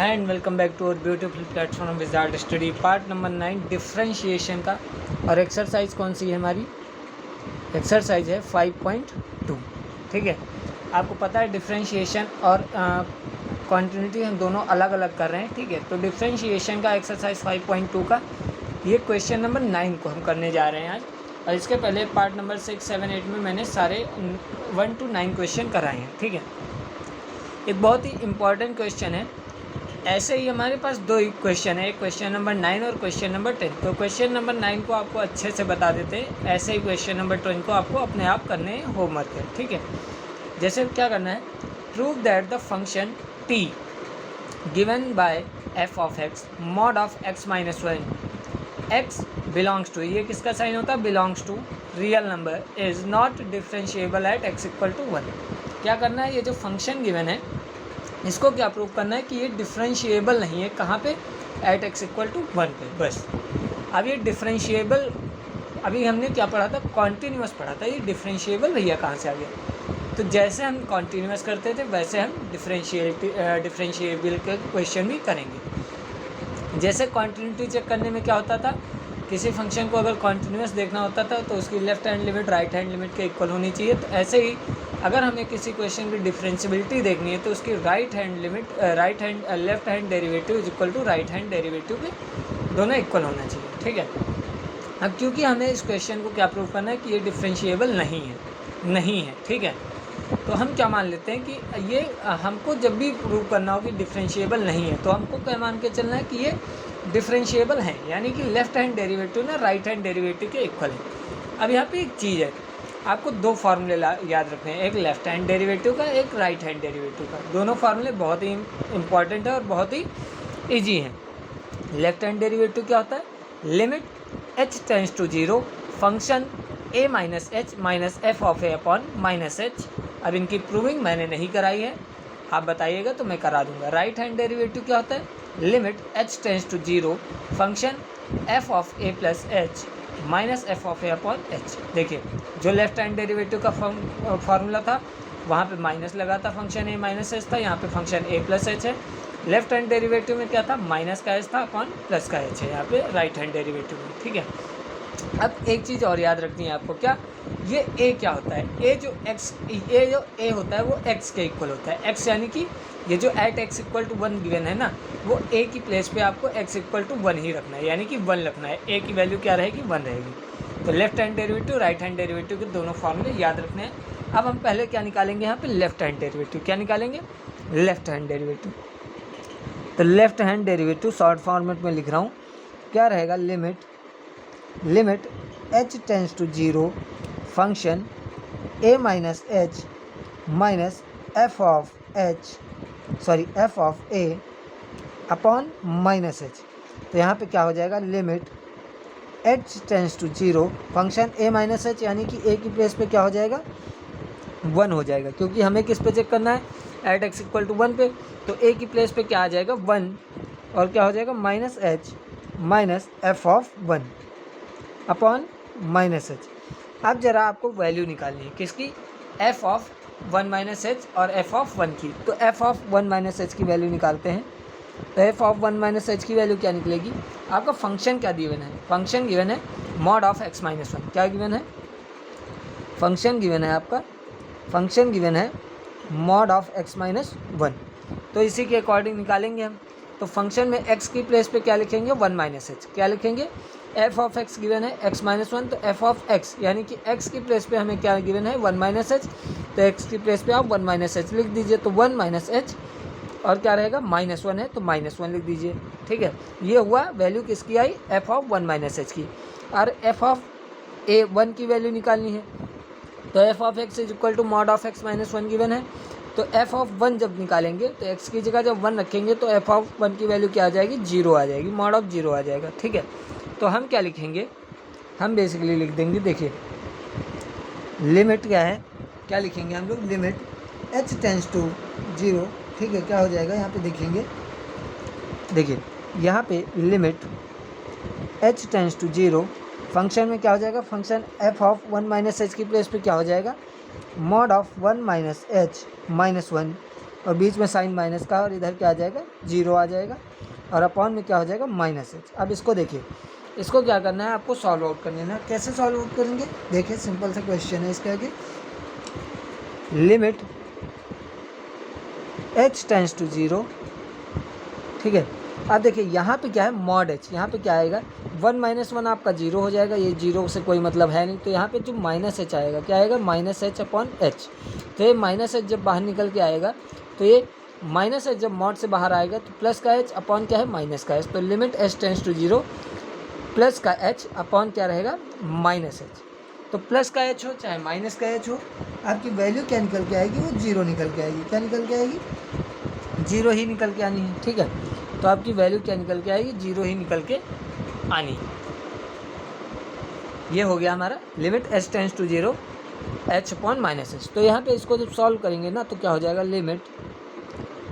And welcome back to our beautiful platform wizard study part number 9 differentiation का। और exercise कौन सी है हमारी? एक्सरसाइज है 5.2। ठीक है, आपको पता है डिफरेंशिएशन और कॉन्टिन्यूटी हम दोनों अलग अलग कर रहे हैं। ठीक है, तो डिफरेंशिएशन का एक्सरसाइज 5.2 का ये क्वेश्चन नंबर 9 को हम करने जा रहे हैं आज। और इसके पहले पार्ट नंबर 6, 7, 8 में मैंने सारे 1 to 9 क्वेश्चन कराए हैं। ठीक है, एक बहुत ही इम्पॉर्टेंट क्वेश्चन है। ऐसे ही हमारे पास दो ही क्वेश्चन है, एक क्वेश्चन नंबर 9 और क्वेश्चन नंबर 10। तो क्वेश्चन नंबर 9 को आपको अच्छे से बता देते हैं, ऐसे ही क्वेश्चन नंबर 10 को आपको अपने आप करने हैं, होमवर्क है। ठीक है, जैसे क्या करना है, prove that the function t given by f of x mod of x minus 1 x belongs to, ये किसका साइन होता है? Belongs to real number is not differentiable at x equal to 1। क्या करना है, ये जो फंक्शन गिवन है इसको क्या प्रूव करना है कि ये डिफरेंशिएबल नहीं है। कहाँ पे? एट x इक्वल टू 1 पे। बस अब ये डिफरेंशिएबल, अभी हमने क्या पढ़ा था? कॉन्टीन्यूअस पढ़ा था। ये डिफरेंशिएबल भैया कहाँ से आ गया? तो जैसे हम कॉन्टीन्यूअस करते थे वैसे हम डिफरेंशिएबल के क्वेश्चन भी करेंगे। जैसे कॉन्टीन्यूटी चेक करने में क्या होता था, किसी फंक्शन को अगर कॉन्टीन्यूअस देखना होता था तो उसकी left hand limit right hand limit के इक्वल होनी चाहिए। तो ऐसे ही अगर हमें किसी क्वेश्चन की डिफरेंशिबिलिटी देखनी है तो उसकी left hand derivative is equal to right hand derivative के दोनों इक्वल होना चाहिए। ठीक है, अब क्योंकि हमें इस क्वेश्चन को क्या प्रूव करना है कि ये डिफरेंशिएबल नहीं है। ठीक है, तो हम क्या मान लेते हैं कि ये हमको जब भी प्रूव करना हो कि डिफरेंशिएबल नहीं है तो हमको क्या मान के चलना है कि ये डिफरेंशिएबल है, यानी कि लेफ्ट हैंड डेरिवेटिव ना राइट हैंड डेरिवेटिव के इक्वल है। अब यहाँ पे एक चीज़ है, आपको दो फार्मूले याद रखने हैं, एक लेफ्ट हैंड डेरिवेटिव का, एक राइट हैंड डेरिवेटिव का। दोनों फार्मूले बहुत ही इंपॉर्टेंट है और बहुत ही ईजी हैं। लेफ्ट हैंड डेरिवेटिव क्या होता है? Limit h tends to 0 function a minus H minus F of a upon minus h. अब इनकी प्रूविंग मैंने नहीं कराई है, आप बताइएगा तो मैं करा दूंगा। राइट हैंड डेरिवेटिव क्या होता है? Limit h tends to 0 function f of a plus h minus F of a upon h. देखिए, जो लेफ्ट हैंड डेरिवेटिव का फार्मूला था वहाँ पे माइनस लगा था, फंक्शन ए माइनस एच था, यहाँ पे फंक्शन ए प्लस एच है। लेफ्ट हैंड डेरिवेटिव में क्या था? माइनस का एच था अपॉन प्लस का एच है यहाँ पे राइट हैंड डेरिवेटिव में। ठीक है, अब एक चीज़ और याद रखनी है आपको, क्या ये a क्या होता है? a जो a होता है वो x के इक्वल होता है। x यानी कि ये जो at x equal to 1 given है ना, वो a की प्लेस पे आपको x इक्वल टू 1 ही रखना है, यानी कि 1 रखना है। a की वैल्यू क्या रहेगी? 1 रहेगी। तो left hand derivative right hand derivative के दोनों फॉर्मूले याद रखने हैं। अब हम पहले क्या निकालेंगे यहाँ पे? Left hand derivative. क्या निकालेंगे? Left hand derivative. तो left hand derivative short format में लिख रहा हूँ, क्या रहेगा? Limit h tends to 0 function a minus H minus F of a upon minus H. तो यहाँ पे क्या हो जाएगा? Limit h tends to 0 function a minus H, यानी कि a की प्लेस पे क्या हो जाएगा? 1 हो जाएगा, क्योंकि हमें किस पे चेक करना है? एट x इक्वल टू 1 पे। तो a की प्लेस पे क्या आ जाएगा? 1, और क्या हो जाएगा? Minus H minus F of 1 upon minus h. अब ज़रा आपको वैल्यू निकालनी है, किसकी? f ऑफ 1 माइनस एच और f ऑफ 1 की। तो f ऑफ 1 माइनस एच की वैल्यू निकालते हैं। तो f ऑफ 1 माइनस एच की वैल्यू क्या निकलेगी? आपका फंक्शन क्या गिवन है? फंक्शन गिवन है मॉड ऑफ x माइनस 1। क्या गिवन है? फंक्शन गिवन है आपका, फंक्शन गिवन है मॉड ऑफ x माइनस 1। तो इसी के अकॉर्डिंग निकालेंगे हम। तो फंक्शन में x की प्लेस पे क्या लिखेंगे? 1 माइनस एच। क्या लिखेंगे? f ऑफ x गिवन है x माइनस 1, तो f ऑफ x यानी कि x की प्लेस पे हमें क्या गिवन है? 1 माइनस एच। तो x की प्लेस पे आप 1 माइनस एच लिख दीजिए। तो 1 माइनस एच और क्या रहेगा? माइनस 1 है तो माइनस 1 लिख दीजिए। ठीक है, ये हुआ वैल्यू किसकी आई? f ऑफ 1 माइनस एच की। और f ऑफ a 1 की वैल्यू निकालनी है। तो f of x is equal to mod of x minus 1 given है। तो f ऑफ 1 जब निकालेंगे तो x की जगह जब 1 रखेंगे तो f ऑफ 1 की वैल्यू क्या आ जाएगी? 0 आ जाएगी, मॉड ऑफ 0 आ जाएगा। ठीक है, तो हम क्या लिखेंगे? हम बेसिकली लिख देंगे, देखिए लिमिट क्या है, क्या लिखेंगे हम लोग? Limit h tends to 0। ठीक है, क्या हो जाएगा यहाँ पे? देखेंगे, देखिए यहाँ पे limit h tends to 0 function में क्या हो जाएगा? Function f of 1 minus h की प्लेस पे क्या हो जाएगा? Mod of 1 minus H minus 1 और बीच में साइन माइनस का, और इधर क्या आ जाएगा, 0 आ जाएगा, और अपॉन में क्या हो जाएगा, -h। अब इसको देखिए, इसको क्या करना है, आपको सॉल्व आउट करना है। कैसे सॉल्व आउट करेंगे, देखिए सिंपल सा क्वेश्चन है इसका कि लिमिट h टेंड्स टू 0, ठीक है। अब देखिए यहाँ पे क्या है, मॉड h, यहाँ पे क्या आएगा, 1 - 1 आपका 0 हो जाएगा, ये 0 से कोई मतलब है नहीं, तो यहाँ पे जो -h आएगा, क्या आएगा, -h/h। तो ये -h जब बाहर निकल के आएगा, तो ये -h जब मॉड से बाहर आएगा तो प्लस का h अपॉन क्या है, माइनस का h। तो limit h tends to 0 plus का h अपॉन क्या रहेगा, -h। तो प्लस का h हो चाहे माइनस का h हो, आपकी वैल्यू क्या निकल के आएगी, वो 0 निकल के आएगी। क्या निकल के आएगी, 0 ही निकल के आनी है, ठीक है। तो आपकी वैल्यू क्या निकल के आएगी, 0 ही निकल के आनी। ये हो गया हमारा limit h tends to 0 h upon -h। तो यहाँ पे इसको जब सॉल्व करेंगे ना, तो क्या हो जाएगा, लिमिट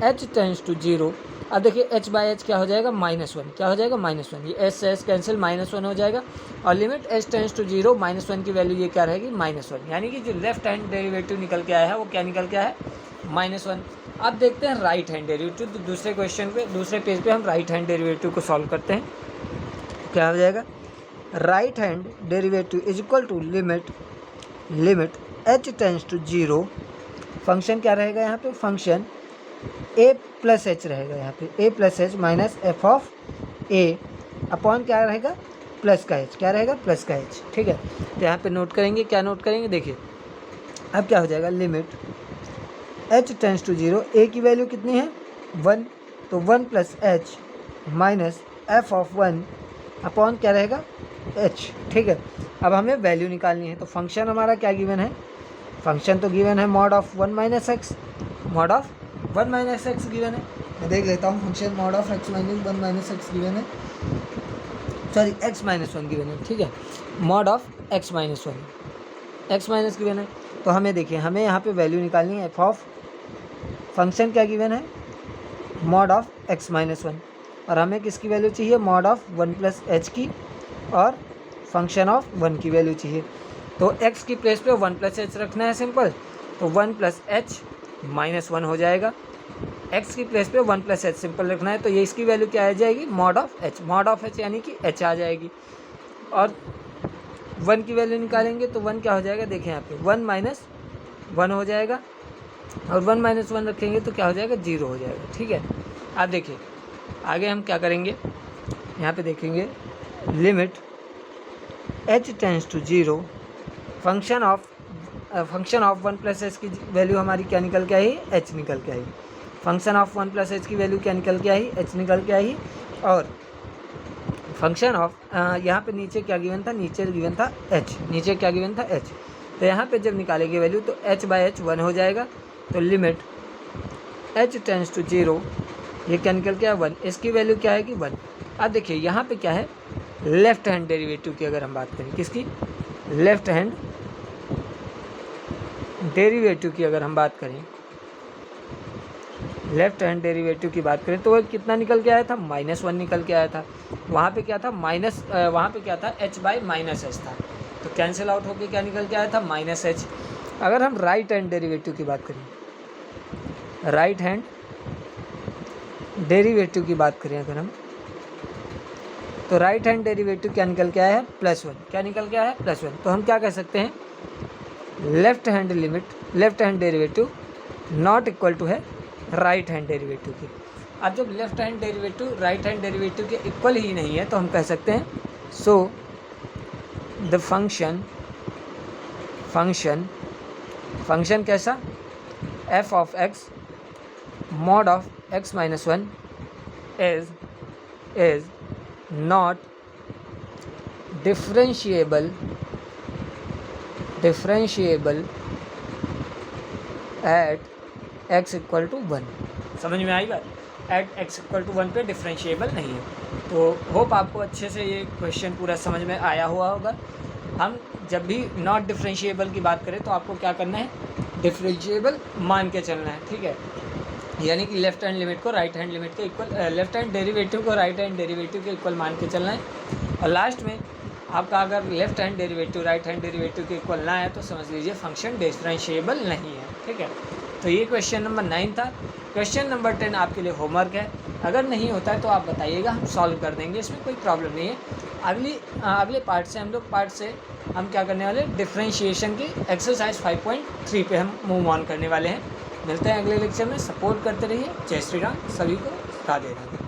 h टेंड्स टू 0। अब देखिए h/h क्या हो जाएगा, -1। क्या हो जाएगा, -1। ये s से s कैंसिल, -1 हो जाएगा। और लिमिट h टेंड्स टू 0, -1 की वैल्यू ये क्या रहेगी, -1। यानी कि जो लेफ्ट हैंड डेरिवेटिव निकल के आया है वो क्या निकल के आया है, -1। अब देखते हैं राइट हैंड डेरिवेटिव। तो दूसरे क्वेश्चन पे, दूसरे पेज पे हम राइट हैंड डेरिवेटिव को सॉल्व करते हैं। क्या हो जाएगा, right hand derivative is equal to limit h tends to 0। Function क्या रहेगा यहाँ पे, फंक्शन a प्लस h रहेगा, यहाँ पे a plus h minus f of a upon क्या रहेगा, प्लस का h। क्या रहेगा, प्लस का h, ठीक है। तो यहाँ पे नोट करेंगे, क्या नोट करेंगे, देखिए अब क्या हो जाएगा, limit h tends to 0, a की वैल्यू कितनी है, 1, तो 1 plus h minus f of 1 upon क्या रहेगा, h, ठीक है। अब हमें वैल्यू निकालनी है। तो फंक्शन हमारा क्या गिवन है, फंक्शन तो गिवन है mod of 1 - x, mod of 1 - x given है। मैं देख लेता हूँ, function mod of x - 1 - x given है, सॉरी x - 1 गिवन है, ठीक है। Mod of x - 1, x- given है। तो हमें देखिए, हमें यहाँ पे वैल्यू निकालनी है, f ऑफ फंक्शन क्या गिवन है, मॉड ऑफ x - 1, और हमें किसकी वैल्यू चाहिए, मॉड ऑफ 1 प्लस h की, और फंक्शन ऑफ 1 की वैल्यू चाहिए। तो x की प्लेस पे 1 प्लस h रखना है, सिंपल। तो 1 प्लस h -1 हो जाएगा। x की प्लेस पे 1 प्लस h सिंपल रखना है, तो ये इसकी वैल्यू क्या आ जाएगी, mod of h। Mod of h यानी कि h आ जाएगी। और 1 की वैल्यू निकालेंगे तो 1 क्या हो जाएगा, देखें यहाँ पे 1 - 1 हो जाएगा, और 1 - 1 रखेंगे तो क्या हो जाएगा, 0 हो जाएगा, ठीक है। आप देखिए आगे हम क्या करेंगे, यहाँ पे देखेंगे limit h tends to 0, function of 1 plus h की वैल्यू हमारी क्या निकल के आई, h निकल के आई। फंक्शन ऑफ 1 प्लस h की वैल्यू क्या निकल के आई, h निकल के आई। और फंक्शन ऑफ यहाँ पे नीचे क्या गिवन था, नीचे गिवन था h, नीचे क्या गिवन था, h। तो यहाँ पे जब निकालेंगे वैल्यू तो h/h 1 हो जाएगा। तो लिमिट h टेंड्स टू 0, ये क्या निकल के आया, 1। इसकी वैल्यू क्या है कि 1। अब देखिए यहाँ पे क्या है, लेफ्ट हैंड डेरिवेटिव की अगर हम बात करें, किसकी, लेफ्ट हैंड डेरिवेटिव की अगर हम बात करें, लेफ्ट हैंड डेरिवेटिव की बात करें, तो वो कितना निकल के आया था, -1 निकल के आया था। वहाँ पे क्या था, वहाँ पे क्या था, h/-h था, तो कैंसिल आउट होके क्या निकल के आया था, -h। अगर हम राइट हैंड डेरिवेटिव की बात करें, राइट हैंड डेरिवेटिव की बात करें अगर हम, तो राइट हैंड डेरिवेटिव क्या निकल के आया है, +1। क्या निकल के आया है, +1। तो हम क्या कह सकते हैं, left hand derivative not equal to है राइट हैंड डेरिवेटिव की। अब जब left hand derivative right hand derivative के इक्वल ही नहीं है, तो हम कह सकते हैं सो द फंक्शन कैसा, f of x mod of x - 1 is not differentiable at x equal to 1। समझ में आई बात, एट x इक्वल टू 1 पे डिफरेंशिएबल नहीं है। तो होप आपको अच्छे से ये क्वेश्चन पूरा समझ में आया हुआ होगा। हम जब भी नॉट डिफरेंशिएबल की बात करें तो आपको क्या करना है, डिफरेंशिएबल मान के चलना है, ठीक है। यानी कि लेफ्ट हैंड लिमिट को राइट हैंड लिमिट के इक्वल, लेफ्ट हैंड डेरिवेटिव को राइट हैंड डेरिवेटिव के इक्वल मान के चलना है। और लास्ट में आपका अगर left hand derivative right hand derivative के इक्वल ना है तो समझ लीजिए फंक्शन डिफरेंशिएबल नहीं है, ठीक है। तो ये क्वेश्चन नंबर 9 था। क्वेश्चन नंबर 10 आपके लिए होमवर्क है, अगर नहीं होता है तो आप बताइएगा, हम सॉल्व कर देंगे, इसमें कोई प्रॉब्लम नहीं है। अगले पार्ट से हम क्या करने वाले हैं, डिफरेंशिएशन की एक्सरसाइज 5.3 पे हम मूव ऑन करने वाले हैं। मिलते हैं अगले लेक्चर में, सपोर्ट करते रहिए। जय श्री राम, सभी को राधे राधे।